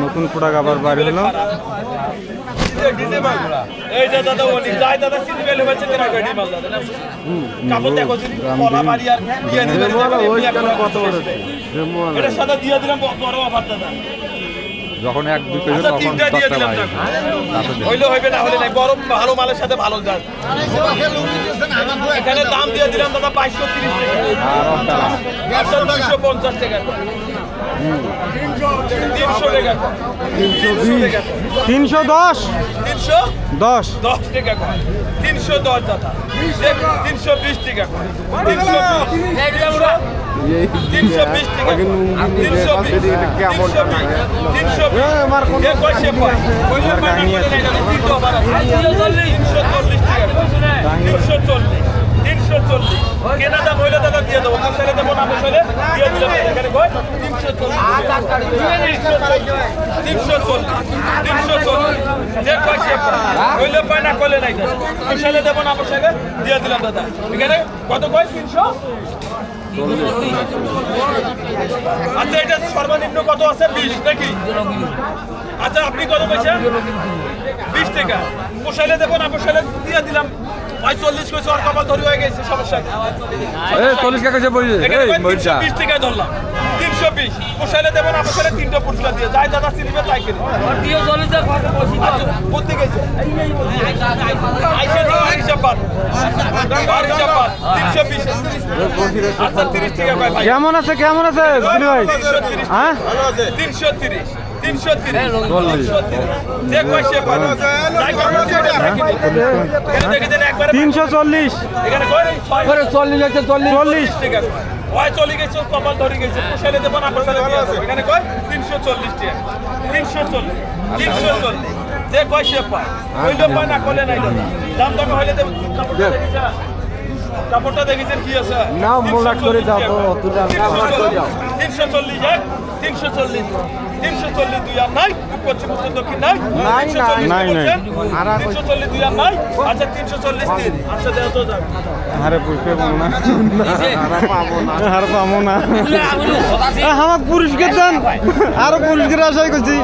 নতুন প্রোডাক্ট আবার বাইরে হলো। এই যে দাদা ওলি যাই দাদা সিটি বেল হয়েছে কেন গাড়ি মাল দাদা না কাপড় দেখো যদি পলা মারি আর দিয়ে দিবে ওই কেন কত বড় এটা সাদা দিয়ে দিলাম বড় অফার দাদা যখন 1-2 কেজি তখন তিনটা দিয়ে দিলাম হইলে হইবে না হলে নাই বড় ভালো মালের সাথে ভালো দাম এখানে দাম দিয়ে দিলাম দাদা 530 টাকা আর 250 টাকা 300 টাকা 310 টাকা 310 দাদা 320 টাকা 320 টাকা 340 কেনা দাম হইলে দাদা দিয়ে দেবো মশাইলে দেবো না মশাইলে দিয়ে দিলাম এখানে কয় 340 যে কয়ছে হইলে পায় না কইলে নাই দাদা মশাইলে দেবো না মশাইলে দিয়ে দিলাম দাদা এখানে কত কয় 300 আচ্ছা এটা সর্বনিম্ন কত আছে 20 নাকি আচ্ছা আপনি কত কইছেন 20 টাকা মশাইলে দেবো না মশাইলে দিয়ে দিলাম 40 কইছে আর কপাল ধরে হয়ে গেছে সমস্যা এই 40 টাকা যে বইছে এই মইটা 20 টাকা ধরলাম 320 মশাইলে দেবো না মশাইলে তিনটা পুটলা দিয়ে যাই দাদা সিলিবে তাই করে আর দিও 40 টাকা কত বসি বুঝতে গেছে আইসা তো হিসাব বাদ 320 আচ্ছা 30 টাকা ভাই কেমন আছে জুলি ভাই হ্যাঁ ভালো আছে 330 যে কইছে ভালো আছে দেখে দেন একবার 340 এখানে কই 40 আছে 40 টাকা ওই চলে গেছে কপাল ধরে গেছে পোষাইলে দেব না পোষাইলে দিয়ে দেব এখানে কয় 340 টাকা 340 যে কইছে পায় কইলে পায় না কইলে নাই দাম দাম হইলে দেব কাপড়টা দেখেছেন কি আছে না মোলাট করে দাও অত দাম 340 এক 340 দুই আর নাই পশ্চিম উত্তর দক্ষিণ নাই নাই 340 দুই আর নাই আচ্ছা 340 তিন আচ্ছা দেও তো যাও আরে পুষ্পে পাবো না আর পাবো না আমার পুরস্কার দেন আরো পুরস্কার আশাই করছি